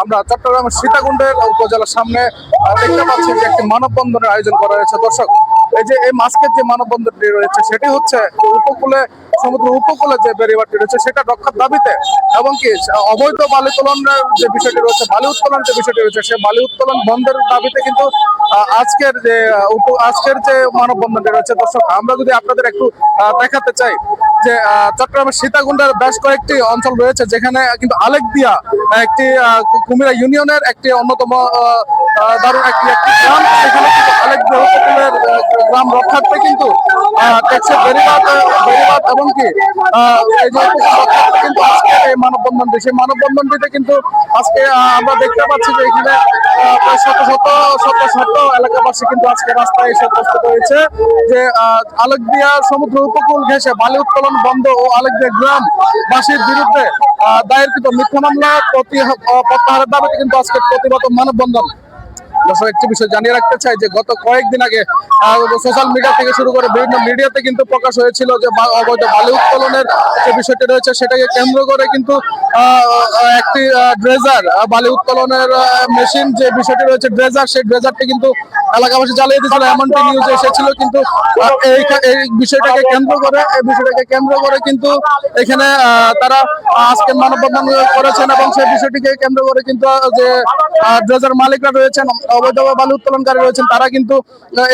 আমরা চট্টগ্রামের সীতাকুণ্ডের উপজেলার সামনে দেখতে পাচ্ছি যে একটি মানববন্ধনের আয়োজন করা হয়েছে। দর্শক, এই যে এই মাস্কের যে মানববন্ধনটি রয়েছে সেটি হচ্ছে উপকূলে, সমুদ্র উপকূলে যে ব্যারিবারটি রয়েছে সেটা রক্ষার দাবিতে, এবং কি অবৈধ বালি উত্তোলনের যে বিষয়টি রয়েছে, বালি উত্তোলন যে বিষয়টি রয়েছে, সেই বালি উত্তোলন বন্ধের দাবিতে কিন্তু আজকের যে মানববন্ধনটি রয়েছে। দর্শক, আমরা যদি আপনাদের একটু দেখাতে চাই যে চট্টগ্রামের সীতাকুণ্ডের বেশ কয়েকটি অঞ্চল রয়েছে যেখানে কিন্তু আলেকদিয়া একটি কুমিরা ইউনিয়নের একটি অন্যতম দারুণ একটি গ্রাম, সেখানে কিন্তু আলেকদিয়া উপকূলের গ্রাম রক্ষার্থে কিন্তু ট্যাক্সের বেড়িবাঁধ এবং কি এই যে উপকূল রক্ষার্থে কিন্তু আজকে এই মানববন্ধনটি, সেই মানববন্ধনটিতে কিন্তু আজকে আমরা দেখতে পাচ্ছি যে এখানে প্রায় শত এলাকাবাসী কিন্তু আজকে রাস্তায় এসে উপস্থিত হয়েছে যে আলেকদিয়া সমুদ্র উপকূল ঘেঁষে বালি উত্তোলন বন্ধ ও আলেকদিয়া গ্রামবাসীর বিরুদ্ধে দায়েরকৃত মিথ্যা মামলা প্রত্যাহারের দাবিতে কিন্তু আজকে প্রতিবাদ মানববন্ধন। দর্শক, একটি বিষয় জানিয়ে রাখতে চাই যে গত কয়েকদিন আগে সোশ্যাল মিডিয়া থেকে শুরু করে বিভিন্ন মিডিয়াতে কিন্তু প্রকাশ হয়েছিল যে অবৈধ বালি উত্তোলনের যে বিষয়টি রয়েছে সেটাকে কেন্দ্র করে কিন্তু একটি ড্রেজার, বালি উত্তোলনের মেশিন যে বিষয়টি রয়েছে ড্রেজার, সেই ড্রেজারটি কিন্তু এলাকাবাসী জ্বালিয়ে দিয়েছিল, এমনটি নিউজ এসেছিল। কিন্তু এই বিষয়টাকে কেন্দ্র করে কিন্তু এখানে তারা আজকে মানববন্ধন করেছেন, এবং সেই বিষয়টিকে কেন্দ্র করে কিন্তু যে ড্রেজার মালিকরা রয়েছেন, অবৈধ বালি উত্তোলনকারী রয়েছেন, তারা কিন্তু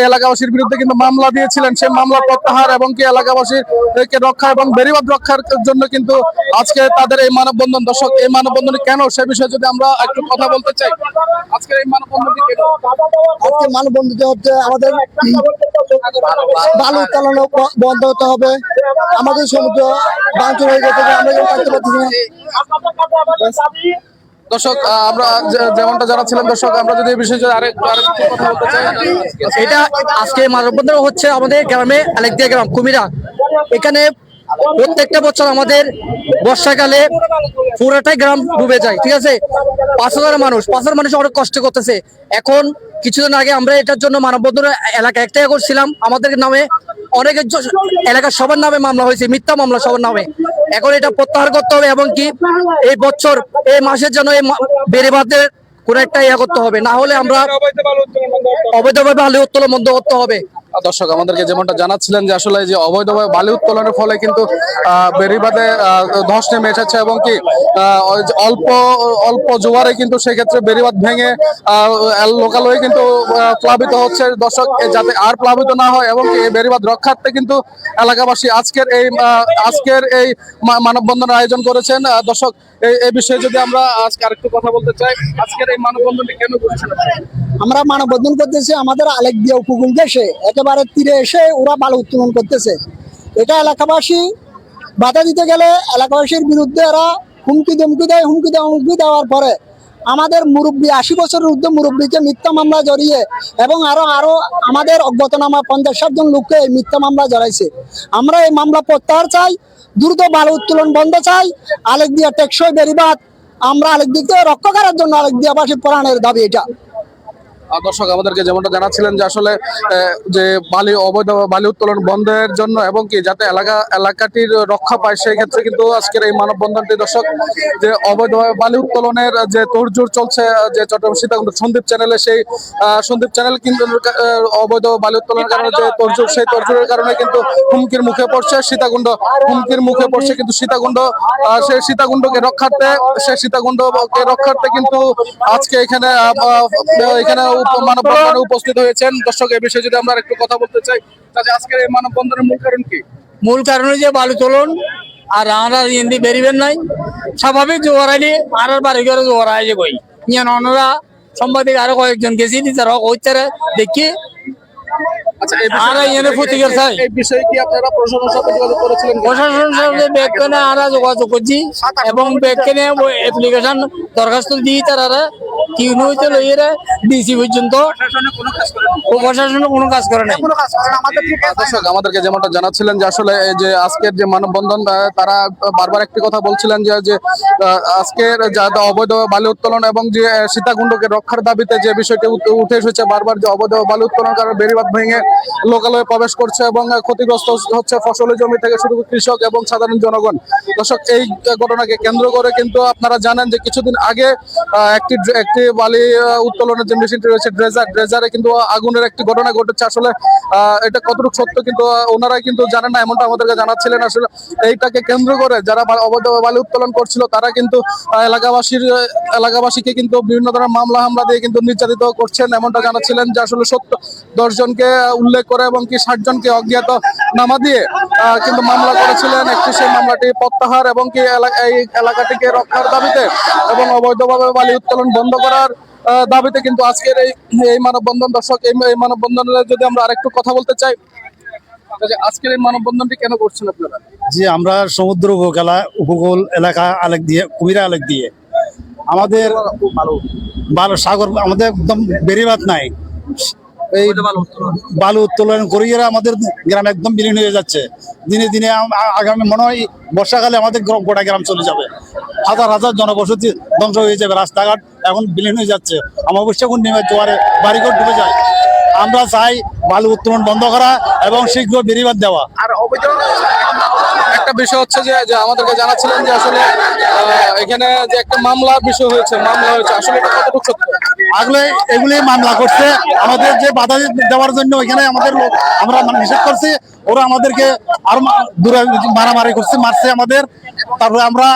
এলাকাবাসীর বিরুদ্ধে কিন্তু মামলা দিয়েছিলেন। সেই মামলা প্রত্যাহার এবং কি এলাকাবাসীকে রক্ষা এবং বেড়িবাঁধ রক্ষার জন্য কিন্তু আজকে তাদের এই মানববন্ধন। দর্শক, এই মানববন্ধন কেন সে বিষয়ে যদি আমরা একটু কথা বলতে চাই, আজকের এই মানববন্ধনটি কেন? আজকে মানববন্ধন হচ্ছে আমাদের বালু উত্তোলন বন্ধ হতে হবে। আমাদের সমুদ্র ভাঙচুর হয়ে গেছে, আমরা থাকতে পারছি না। দর্শক, আমরা যেমনটা জানাচ্ছিলাম, দর্শক আমরা যদি এই বিষয়ে আরেকটু কথা বলতে চাই, এটা আজকে মানববন্ধন হচ্ছে আমাদের গ্রামে, আলেকদিয়া গ্রাম কুমিরা। এখানে প্রত্যেকটা বছর আমাদের বর্ষাকালে পুরোটাই গ্রাম ডুবে যায়, ঠিক আছে। 5,000 মানুষ অনেক কষ্ট করতেছে। এখন কিছুদিন আগে আমরা এটার জন্য মানববন্ধন এলাকা একটাই করছিলাম, আমাদের নামে অনেকের এলাকার সবার নামে মামলা হয়েছে, মিথ্যা মামলা সবার নামে। এখন এটা প্রত্যাহার করতে হবে, এবং কি এই বছর এই মাসের জন্য এই বেড়িবাঁধের কোন একটা করতে হবে, না হলে আমরা অবৈধভাবে বালি উত্তোলন বন্ধ করতে হবে। দর্শক, আমাদেরকে যেমনটা জানাচ্ছিলেন যে আসলে যে অবৈধভাবে বালি উত্তোলনের ফলে কিন্তু বেড়িবাঁধে ধস নেমে এসেছে, এবং কি অল্প জোয়ারে কিন্তু সেক্ষেত্রে বেড়িবাঁধ ভেঙে লোকালয়ে কিন্তু প্লাবিত হচ্ছে। দর্শক, যাতে আর প্লাবিত না হয় এবং কি এই বেড়িবাঁধ রক্ষার্থে কিন্তু এলাকাবাসী আজকের এই মানববন্ধনের আয়োজন করেছেন। দর্শক, এই বিষয়ে যদি আমরা আজকে আরেকটু কথা বলতে চাই, আজকের এই মানববন্ধনটি কেন করছেন? আমরা মানববন্ধন করতেছি আমাদের আলেকদিয়া উপকূল দেশে একেবারে তীরে এসে ওরা বালু উত্তোলন করতেছে। এটা এলাকাবাসী বাধা দিতে গেলে এলাকাবাসীর বিরুদ্ধে এরা হুমকি দেওয়ার পরে আমাদের মুরব্বী 80 বছরের ঊর্ধ্বে মুরব্বীকে মিথ্যা মামলা জড়িয়ে, এবং আরো আমাদের অজ্ঞাতনামা 50-60 জন লোককে এই মিথ্যা মামলা জড়াইছে। আমরা এই মামলা প্রত্যাহার চাই, দ্রুত বালু উত্তোলন বন্ধ চাই, আলেকদিয়া টেকসই বেড়িবাঁধ আমরা আলেকদিয়াকে রক্ষা করার জন্য আলেকদিয়াবাসীর প্রাণের দাবি এটা। দর্শক, আমাদেরকে যেমনটা জানাচ্ছিলেন যে আসলে যে অবৈধ বালি উত্তোলন বন্ধের জন্য এবং কি যাতে এলাকাটির রক্ষা পায়, সেই ক্ষেত্রে কিন্তু আজকের এই মানববন্ধনটি। দর্শক, যে অবৈধভাবে বালি উত্তোলনের যে তোড়জোড় চলছে যে চট্টগ্রাম সীতাকুণ্ড সন্দীপ চ্যানেলে, সেই সন্দীপ চ্যানেল কিন্তু অবৈধ বালি উত্তোলনের কারণে যে তোড়জোড়, সেই তোড়জোড়ের কারণে কিন্তু হুমকির মুখে পড়ছে সীতাকুণ্ড, কিন্তু সেই সীতাকুণ্ডকে রক্ষার্থে কিন্তু আজকে এখানে মানববন্ধনে উপস্থিত হয়েছেন। দর্শক, এই বিষয়ে যদি আমরা একটু কথা বলতে চাই, তাহলে আজকের এই মানববন্ধনের মূল কারণ কি? মূল কারণ যে বালু তোলন, আর আমরা হিন্দি বেরিবেন নাই স্বাভাবিক জোয়ার আইলে আর বাড়ি ঘরে জোয়ার আইলে কই ইয়ান অনরা সাংবাদিক আরো কয়েকজন গেছি তারা কইতারে দেখি। আচ্ছা, এই বিষয়ে কি আপনারা প্রশাসনের সাথে যোগাযোগ করেছিলেন? প্রশাসনের সাথে ব্যাগখানে আমরা যোগাযোগ করছি, এবং ব্যাগখানে অ্যাপ্লিকেশন দরখাস্ত দিয়ে তারা কি হইতে লইয়ে ডিসি পর্যন্ত প্রশাসনে কোনো কাজ করে নাই। দর্শক, আমাদেরকে যেমনটা জানাচ্ছিলেন যে আসলে যে আজকের যে মানববন্ধন, তারা বারবার একটি কথা বলছিলেন যে আজকের অবৈধ বালি উত্তোলন এবং যে সীতাকুণ্ডকে রক্ষার দাবিতে যে বিষয়টি উঠে এসেছে বারবার, যে অবৈধ বালি উত্তোলন কারণে বেড়িবাঁধ ভেঙে লোকালয়ে প্রবেশ করছে এবং ক্ষতিগ্রস্ত হচ্ছে ফসলের জমি থেকে শুরু করে কৃষক এবং সাধারণ জনগণ। দর্শক, এই ঘটনাকে কেন্দ্র করে কিন্তু আপনারা জানেন যে কিছুদিন আগে একটি বালি উত্তোলনের যে মেশিনটি রয়েছে ড্রেজারে কিন্তু আগুনের একটি ঘটনা ঘটেছে। আসলে এটা কতটুকু সত্য কিন্তু ওনারা কিন্তু জানেন না, এমনটা আমাদেরকে জানাচ্ছিলেন। আসলে এইটাকে কেন্দ্র করে যারা অবৈধ বালি উত্তোলন করছিল তারা কিন্তু এলাকাবাসীকে কিন্তু বিভিন্ন ধরনের মামলা হামলা দিয়ে কিন্তু নির্যাতিত করছেন, এমনটা জানাচ্ছিলেন। যে আসলে 10 জনকে উল্লেখ করে এবং কি 60 জনকে অজ্ঞাত নামা দিয়ে কিন্তু মামলা করেছিলেন। সেই মামলাটি প্রত্যাহার এবং কি এই এলাকাটিকে রক্ষার দাবিতে এবং অবৈধভাবে বালি উত্তোলন বন্ধ করার দাবিতে কিন্তু আজকের এই মানববন্ধন। দর্শক, এই মানববন্ধনে যদি আমরা আরেকটু কথা বলতে চাই, আজকের এই মানববন্ধনটি কেন করছেন আপনারা? জি, আমরা সমুদ্র উপকূল এলাকা কুমিরা আলেক দিয়ে আমাদের ভালো সাগর, আমাদের একদম বেরিবাদ নাই। এই বালু উত্তোলন করিয়ে আমাদের গ্রাম একদম বিলীন হয়ে যাচ্ছে। দিনে দিনে আগামী মনে হয় বর্ষাকালে আমাদের গোটা গ্রাম চলে যাবে, হাজার হাজার জনবসতি ধ্বংস হয়ে যাবে, রাস্তাঘাট এখন বিলীন হয়ে যাচ্ছে। অমাবস্যা নেমে জোয়ারে বাড়িঘর ডুবে যায়। আমরা চাই বালু উত্তোলন বন্ধ করা এবং শীঘ্র বেরিবাদ দেওয়া। আর একটা বিষয় হচ্ছে যে আমাদেরকে জানাচ্ছিলেন যে আসলে এখানে যে একটা মামলা হয়েছে আসলে এটা কতটুকু সত্য? আগলে এগুলি মামলা করছে আমাদের যে বাধা দেওয়ার জন্য ওইখানে আমাদের লোক আমরা নিষেধ করছি, ওরা আমাদেরকে আরো দূরে মারামারি করছে, মারছে আমাদের। তারপরে আমরা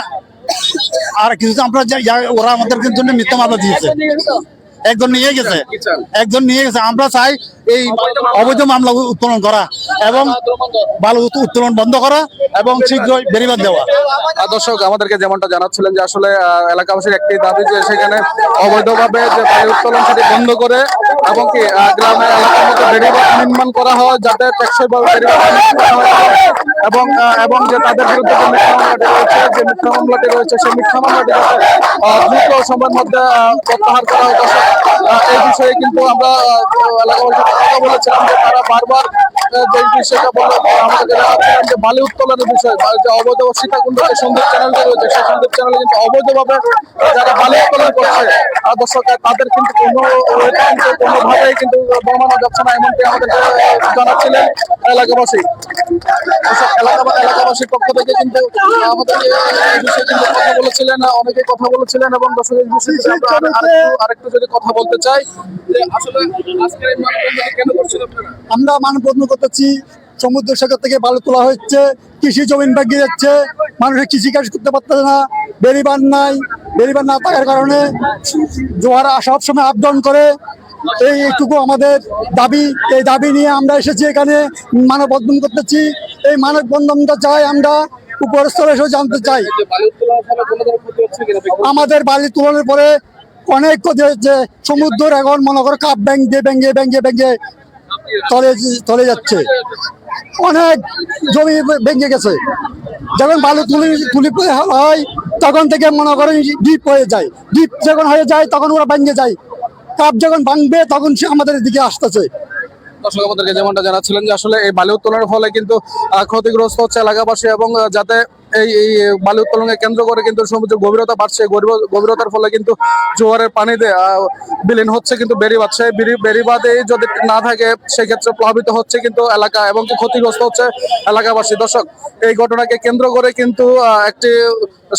আর কিছু আমরা ওরা আমাদের জন্য মিথ্যা মামলা দিয়েছে, একজন নিয়ে গেছে। আমরা চাই এই অবৈধ মামলা উত্তোলন করা এবং বালু উত্তোলন বন্ধ করা এবং শীঘ্রই বেরিবাদ দেওয়া। দর্শক, আমাদেরকে যেমনটা জানাচ্ছিলেন যে আসলে এলাকাবাসীর একটি দাবি যে সেখানে অবৈধভাবে যে বালু উত্তোলন সেটি বন্ধ করে এবং কি গ্রামের এলাকার মধ্যে বেরিবাদ নির্মাণ করা হয়, যাতে টেকসইভাবে বেরিবাদ নির্মাণ করা হয় এবং যে তাদের বিরুদ্ধে যে মিথ্যা মামলাটি রয়েছে সেই মিথ্যা মামলাটি যাতে দ্রুত সময়ের মধ্যে প্রত্যাহার করা হয়। দর্শক, এই বিষয়ে কিন্তু আমরা এলাকাবাসীর কথা বলেছিলাম যে তারা বারবার যে বিষয়টা বলে আমাদেরকে জানাচ্ছিলেন যে বালি উত্তোলনের বিষয়, যে অবৈধ সীতাকুণ্ড যে সন্দীপ চ্যানেলটা রয়েছে সেই সন্দীপ চ্যানেলে কিন্তু অবৈধভাবে যারা বালি উত্তোলন করছে দর্শক তাদের কিন্তু কোনোভাবেই কিন্তু দমানো যাচ্ছে না, এমনকি আমাদেরকে জানাচ্ছিলেন এলাকাবাসী। এলাকাবাসীর পক্ষ থেকে কিন্তু আমাদেরকে এই বিষয়ে কিন্তু কথা বলেছিলেন, অনেকে কথা বলেছিলেন। এবং দর্শক, এই বিষয়ে আরেকটু যদি কথা বলতে চাই যে আসলে আজকের এই মানববন্ধন কেন করছেন আপনারা? আমরা মানববন্ধন করতেছি, সমুদ্র সৈকত থেকে বালু তোলা হচ্ছে, কৃষি জমিন ভেঙে যাচ্ছে, মানুষের কৃষিকাজ করতে পারতেছে না, বেরিবাদ না থাকার কারণে জোয়ার সব সময় আপ ডাউন করে। এইটুকু আমাদের দাবি, এই দাবি নিয়ে আমরা এসেছি এখানে মানববন্ধন করতেছি। এই মানববন্ধনটা চাই আমরা উপরস্থলে এসে জানতে চাই। আমাদের বালি তোলার পরে অনেক ক্ষতি হচ্ছে, সমুদ্র এখন মনে করো কাপ ভেঙে তলে যাচ্ছে, অনেক জমি ভেঙে গেছে। যখন বালু তুলি হয় তখন থেকে মনে করেন ডিপ হয়ে যায়, ডিপ যখন হয়ে যায় তখন ওরা ভেঙে যায়, কাপ যখন ভাঙবে তখন সে আমাদের দিকে আসতেছে। দর্শক, আমাদেরকে যেমনটা জানাচ্ছিলেন যে আসলে এই বালি উত্তোলনের ফলে কিন্তু ক্ষতিগ্রস্ত হচ্ছে এলাকাবাসী এবং যাতে এই বালি উত্তোলনকে কেন্দ্র করে কিন্তু সমুদ্রের গভীরতা বাড়ছে, গভীরতার ফলে কিন্তু জোয়ারের পানিতে বিলীন হচ্ছে কিন্তু বেরিবাদ। সেই বেরিবাদে যদি না থাকে সেক্ষেত্রে প্লাবিত হচ্ছে কিন্তু এলাকা এবং ক্ষতিগ্রস্ত হচ্ছে এলাকাবাসী। দর্শক, এই ঘটনাকে কেন্দ্র করে কিন্তু একটি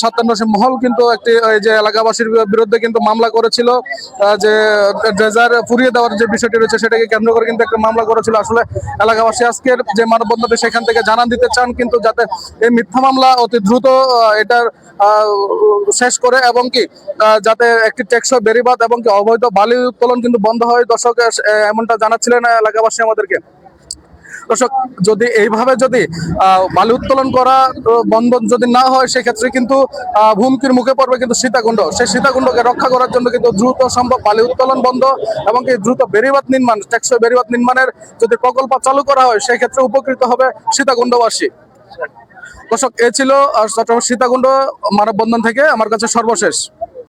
সত্যান্বেষী মহল কিন্তু এই যে এলাকাবাসীর বিরুদ্ধে কিন্তু মামলা করেছিল, যে ড্রেজার পুড়িয়ে দেওয়ার যে বিষয়টি রয়েছে সেটাকে কেন্দ্র করে কিন্তু একটা মামলা করেছিল। আসলে এলাকাবাসী আজকের যে মানববন্ধনটি সেখান থেকে জানান দিতে চান কিন্তু যাতে এই মিথ্যা মামলা অতি দ্রুত এটার শেষ করে এবং কি যাতে একটি টেকসই বেরিবাদ এবং কি অবৈধ বালি উত্তোলন কিন্তু বন্ধ হয়। দর্শক, এমনটা জানাচ্ছিলেন এলাকাবাসী আমাদেরকে। দর্শক, যদি এইভাবে বালি উত্তোলন করা বন্ধ যদি না হয় সেক্ষেত্রে কিন্তু হুমকির মুখে পড়বে কিন্তু সীতাকুণ্ড। সেই সীতাকুণ্ডকে রক্ষা করার জন্য কিন্তু দ্রুত সম্ভব বালি উত্তোলন বন্ধ এবং কি দ্রুত বেরিবাদ নির্মাণ, টেকসই বেরিবাদ নির্মাণের যদি প্রকল্প চালু করা হয় সেক্ষেত্রে উপকৃত হবে সীতাকুণ্ডবাসী। দর্শক, এ ছিল চট্টগ্রাম সীতাকুণ্ড মানববন্ধন থেকে আমার কাছে সর্বশেষ।